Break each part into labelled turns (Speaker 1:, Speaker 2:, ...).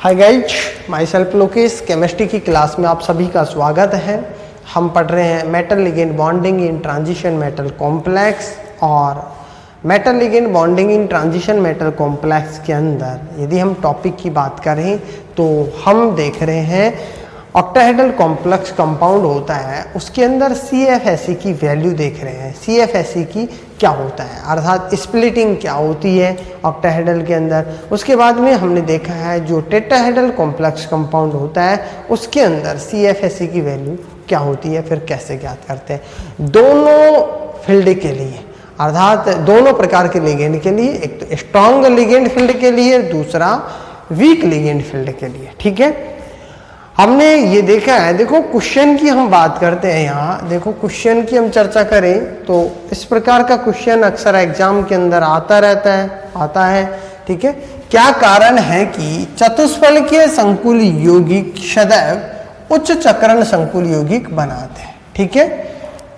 Speaker 1: Hi guys, my self Lokesh. Chemistry की class में आप सभी का स्वागत है। हम पढ़ रहे हैं metal ligand bonding in transition metal complex. और metal ligand bonding in transition metal complex के अंदर यदि हम टॉपिक की बात करें तो हम देख रहे हैं ऑक्टाहेड्रल कॉम्प्लेक्स कंपाउंड होता है, उसके अंदर CFSE की वैल्यू देख रहे हैं। CFSE की क्या होता है, अर्थात स्प्लिटिंग क्या होती है ऑक्टाहेड्रल के अंदर। उसके बाद में हमने देखा है जो टेट्राहेड्रल कॉम्प्लेक्स कंपाउंड होता है उसके अंदर CFSE की वैल्यू क्या होती है, फिर कैसे ज्ञात करते हैं। दोनों फील्ड के लिए, अर्थात दोनों प्रकार के लिगेंड के लिए, एक तो स्ट्रॉन्ग लिगेंड फील्ड के लिए, दूसरा वीक लिगेंड फील्ड के लिए। ठीक है, हमने ये देखा है। देखो क्वेश्चन की हम बात करते हैं, यहाँ देखो क्वेश्चन की हम चर्चा करें तो इस प्रकार का क्वेश्चन अक्सर एग्जाम के अंदर आता है। ठीक है, क्या कारण है कि चतुष्फलकीय संकुल यौगिक सदैव उच्च चक्रण संकुल यौगिक बनाते हैं। ठीक है,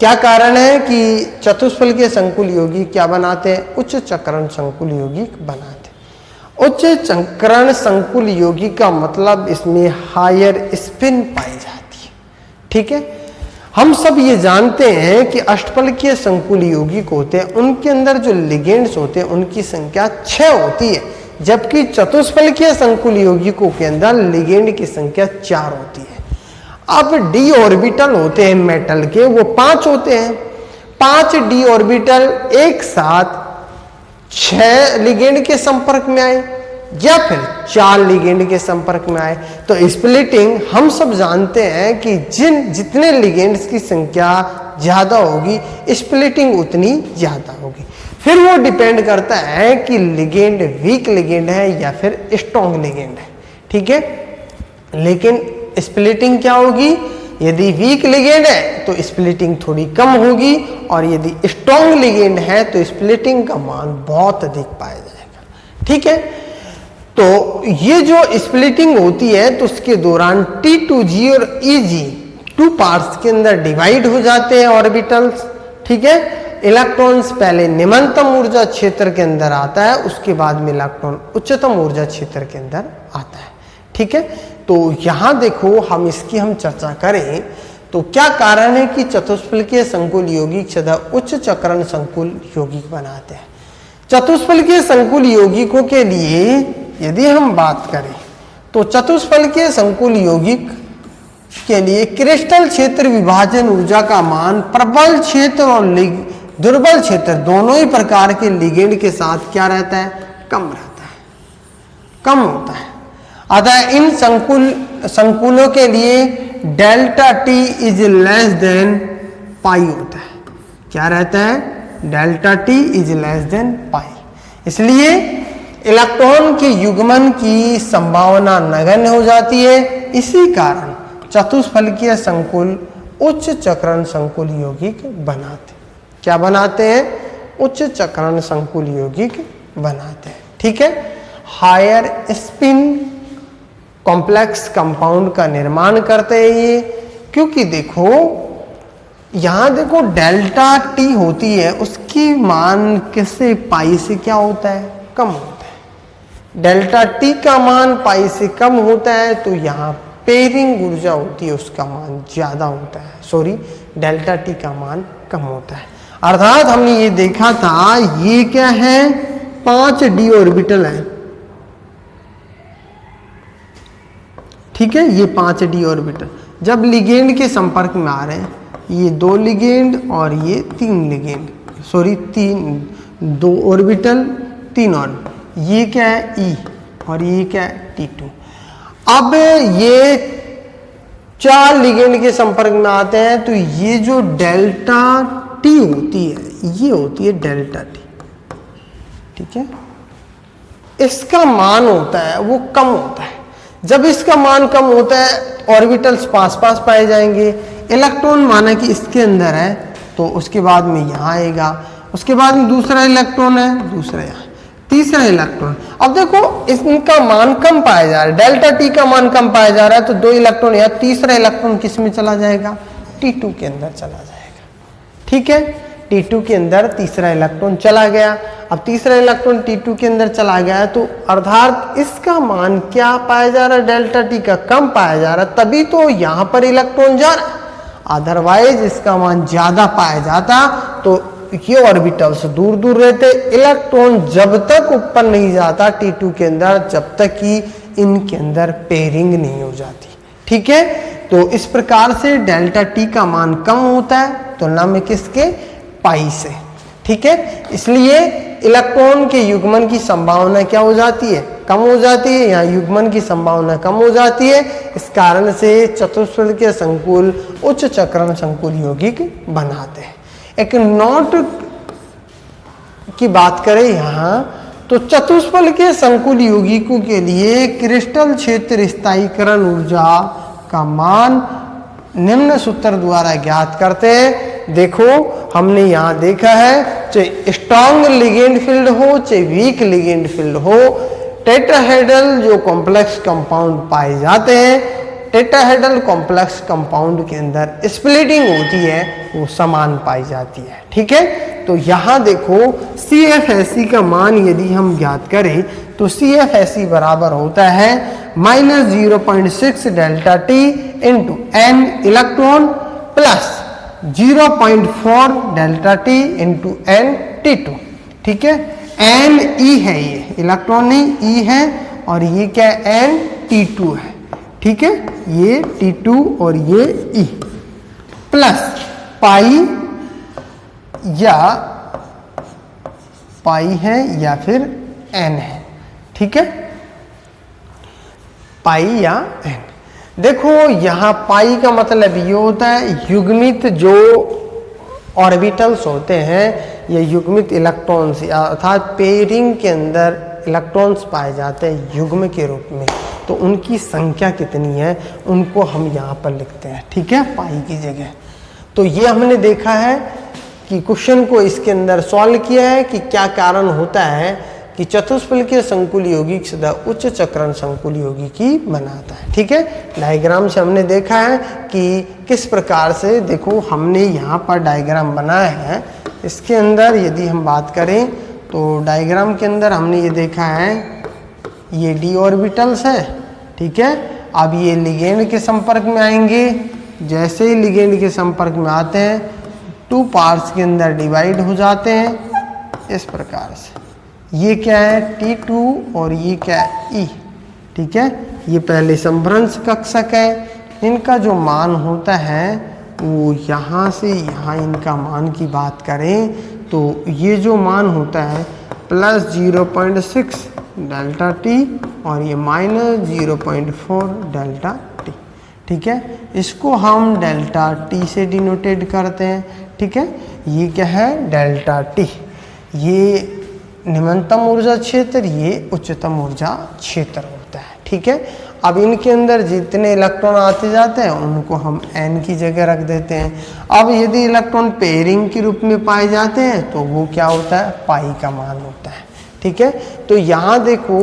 Speaker 1: क्या कारण है कि चतुष्फलकीय संकुल यौगिक क्या बनाते हैं, उच्च चक्रण संकुल यौगिक बनाते हैं। उच्च चक्रण संकुल यौगिक का मतलब इसमें हायर स्पिन पाई जाती है। ठीक है, हम सब ये जानते हैं कि अष्टफलकीय संकुल यौगिक होते हैं, उनके अंदर जो लिगेंड्स होते हैं उनकी संख्या 6 होती है, जबकि चतुष्फलकीय संकुल यौगिकों के अंदर लिगेंड की संख्या 4 होती है। अब डी ऑर्बिटल होते हैं मेटल के, वो 5 होते हैं। 5 डी ऑर्बिटल एक साथ 6 लिगेंड के संपर्क में आए या फिर 4 लिगेंड के संपर्क में आए तो स्प्लिटिंग हम सब जानते हैं कि जितने लिगेंड्स की संख्या ज्यादा होगी स्प्लिटिंग उतनी ज्यादा होगी। फिर वो डिपेंड करता है कि लिगेंड वीक लिगेंड है या फिर स्ट्रॉन्ग लिगेंड है। ठीक है, लेकिन स्प्लिटिंग क्या होगी, यदि वीक लिगेंड है तो स्प्लिटिंग थोड़ी कम होगी, और यदि स्ट्रॉन्ग लिगेंड है तो स्प्लिटिंग का मान बहुत अधिक पाया जाएगा। ठीक है, तो ये जो स्प्लिटिंग होती है तो उसके दौरान T2G और EG 2 पार्ट्स के अंदर डिवाइड हो जाते हैं ऑर्बिटल्स। ठीक है, इलेक्ट्रॉन्स पहले निम्नतम ऊर्जा क्षेत्र के अंदर आता है, उसके बाद में इलेक्ट्रॉन उच्चतम ऊर्जा क्षेत्र के अंदर आता है। ठीक है, तो यहां देखो हम चर्चा करें तो क्या कारण है कि चतुष्फलकीय संकुल यौगिक सदा उच्च चक्रण संकुल यौगिक बनाते हैं। चतुष्फलकीय संकुल यौगिकों के लिए यदि हम बात करें तो चतुष्फलकीय संकुल यौगिक के लिए क्रिस्टल क्षेत्र विभाजन ऊर्जा का मान प्रबल क्षेत्र और दुर्बल क्षेत्र दोनों ही प्रकार के लिगेंड के साथ क्या रहता है, कम रहता है, कम होता है। अतः इन संकुलों के लिए delta t is less than pi होता है। क्या रहता है, delta t is less than pi. इसलिए इलेक्ट्रॉन के युग्मन की संभावना नगण्य हो जाती है। इसी कारण चतुष्फलकीय संकुल उच्च चक्रण संकुल यौगिक बनाते। क्या बनाते हैं, उच्च चक्रण संकुल यौगिक बनाते हैं। ठीक है, हायर स्पिन कॉम्प्लेक्स कंपाउंड का निर्माण करते हैं ये, क्योंकि देखो यहां देखो डेल्टा टी होती है, उसकी मान किससे, पाई से क्या होता है, कम होता है। डेल्टा टी का मान पाई से कम होता है तो यहाँ पेयरिंग ऊर्जा होती है उसका मान ज्यादा होता है, सॉरी डेल्टा टी का मान कम होता है। अर्थात हमने ये देखा था, ये क्या है, 5 डी ऑर्बिटल है। ठीक है, ये 5 डी ऑर्बिटल जब लिगेंड के संपर्क में आ रहे हैं, ये 2 लिगेंड और ये 3 लिगेंड, सॉरी 2 ऑर्बिटल 3 ऑर्बिटल, ये क्या है E और ये क्या है T2। अब ये 4 लिगेंड के संपर्क में आते हैं तो ये जो डेल्टा टी होती है ये होती है डेल्टा टी। ठीक है, इसका मान होता है वो कम होता है। जब इसका मान कम होता है ऑर्बिटल्स पास पास पाए जाएंगे। इलेक्ट्रॉन माना कि इसके अंदर है तो उसके बाद में यहाँ आएगा, उसके बाद में दूसरा इलेक्ट्रॉन है, दूसरा यहाँ, तीसरा इलेक्ट्रॉन। अब देखो इसका मान कम पाया जा रहा है, डेल्टा टी का मान कम पाया जा रहा है तो 2 इलेक्ट्रॉन यहाँ, तीसरा इलेक्ट्रॉन किस में चला जाएगा, T2 के अंदर चला जाएगा। ठीक है, T2 के अंदर तीसरा इलेक्ट्रॉन चला गया। अब तीसरा इलेक्ट्रॉन T2 के अंदर चला गया है, तो अर्थात इसका मान क्या पाया जा रहा है, डेल्टा टी का कम पाया जा रहा है, तभी तो यहाँ पर इलेक्ट्रॉन जा रहा है। अदरवाइज इसका मान ज्यादा पाया जाता तो ये ऑर्बिटल्स दूर दूर रहते। इलेक्ट्रॉन जब तक ऊपर नहीं जाता T2 के अंदर, जब तक कि इनके अंदर पेयरिंग नहीं हो जाती। ठीक है, तो इस प्रकार से डेल्टा टी का मान कम होता है तुलना में किसके, पाई से। ठीक है, इसलिए इलेक्ट्रॉन के युग्मन की संभावना क्या हो जाती है, कम हो जाती है। यहाँ युग्मन की संभावना कम हो जाती है, इस कारण से चतुष्फल के संकुल उच्च चक्रण संकुल यौगिक बनाते हैं। एक नोट की बात करें यहाँ, तो चतुष्फल के संकुल यौगिकों के लिए क्रिस्टल क्षेत्र स्थायीकरण ऊर्जा का मान निम्न सूत्र द्वारा ज्ञात करते हैं। देखो हमने यहाँ देखा है, चाहे स्ट्रॉन्ग लिगेंड फील्ड हो चाहे वीक लिगेंड फील्ड हो, टेट्राहेड्रल जो कॉम्प्लेक्स कंपाउंड पाए जाते हैं, टेट्राहेड्रल कॉम्प्लेक्स कंपाउंड के अंदर स्प्लिटिंग होती है, वो समान पाई जाती है। ठीक है, तो यहाँ देखो CFSE का मान यदि हम ज्ञात करें तो CFSE बराबर होता है -0.6 delta T into N electron plus 0.4 delta T into N T2। ठीक है, एन ई है, ये इलेक्ट्रॉन नहीं ई है, और ये क्या है, एन T2 है। ठीक है, ये T2 और ये ई प्लस पाई है या फिर एन है। ठीक है, पाई या एन। देखो यहाँ पाई का मतलब ये होता है युग्मित जो ऑर्बिटल्स होते हैं, ये युग्मित इलेक्ट्रॉन्स अर्थात पेयरिंग के अंदर इलेक्ट्रॉन्स पाए जाते हैं युग्म के रूप में, तो उनकी संख्या कितनी है उनको हम यहाँ पर लिखते हैं। ठीक है, पाई की जगह। तो ये हमने देखा है कि क्वेश्चन को इसके अंदर सॉल्व किया है कि क्या कारण होता है कि चतुष्फल के संकुल यौगिक सदा उच्च चक्रण संकुल यौगिकी बनाता है। ठीक है, डायग्राम से हमने देखा है कि किस प्रकार से, देखो हमने यहाँ पर डायग्राम बनाया है, इसके अंदर यदि हम बात करें तो डायग्राम के अंदर हमने ये देखा है, ये d ऑर्बिटल्स है। ठीक है, अब ये लिगेंड के संपर्क में आएंगे, जैसे ही लिगेंड के संपर्क में आते हैं 2 पार्ट्स के अंदर डिवाइड हो जाते हैं इस प्रकार से। ये क्या है, T2 और ये क्या है, E। ठीक है, ये पहले संभ्रंश कक्षक है, इनका जो मान होता है वो यहाँ से यहाँ इनका मान की बात करें तो ये जो मान होता है प्लस 0.6 डेल्टा टी और ये माइनस 0.4 डेल्टा टी। ठीक है, इसको हम डेल्टा टी से डिनोटेट करते हैं। ठीक है, ये क्या है, डेल्टा टी, ये निम्नतम ऊर्जा क्षेत्र, ये उच्चतम ऊर्जा क्षेत्र होता है। ठीक है, अब इनके अंदर जितने इलेक्ट्रॉन आते जाते हैं उनको हम n की जगह रख देते हैं। अब यदि इलेक्ट्रॉन पेयरिंग के रूप में पाए जाते हैं तो वो क्या होता है, पाई का मान होता है। ठीक है, तो यहाँ देखो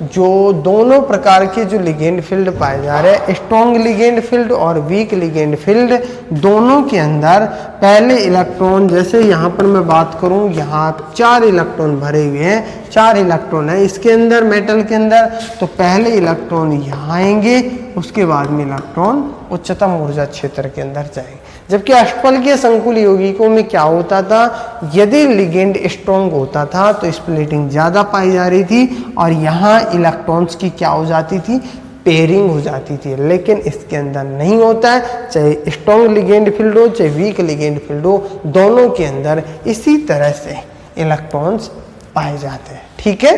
Speaker 1: जो दोनों प्रकार के जो लिगेंड फील्ड पाए जा रहे हैं, स्ट्रॉन्ग लिगेंड फील्ड और वीक लिगेंड फील्ड, दोनों के अंदर पहले इलेक्ट्रॉन, जैसे यहाँ पर मैं बात करूँ, यहाँ 4 इलेक्ट्रॉन भरे हुए हैं, 4 इलेक्ट्रॉन है इसके अंदर, मेटल के अंदर, तो पहले इलेक्ट्रॉन यहाँ आएंगे, उसके बाद में इलेक्ट्रॉन उच्चतम ऊर्जा क्षेत्र के अंदर जाएंगे। जबकि अष्टफल के संकुल यौगिकों में क्या होता था, यदि लिगेंड स्ट्रॉन्ग होता था तो स्प्लिटिंग ज़्यादा पाई जा रही थी और यहाँ इलेक्ट्रॉन्स की क्या हो जाती थी, पेयरिंग हो जाती थी। लेकिन इसके अंदर नहीं होता है, चाहे स्ट्रॉन्ग लिगेंड फील्ड हो चाहे वीक लिगेंड फील्ड हो, दोनों के अंदर इसी तरह से इलेक्ट्रॉन्स पाए जाते हैं। ठीक है,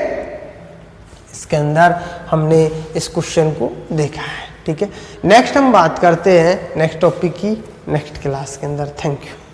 Speaker 1: इसके अंदर हमने इस क्वेश्चन को देखा है। ठीक है, नेक्स्ट हम बात करते हैं नेक्स्ट टॉपिक की नेक्स्ट क्लास के अंदर। Thank you.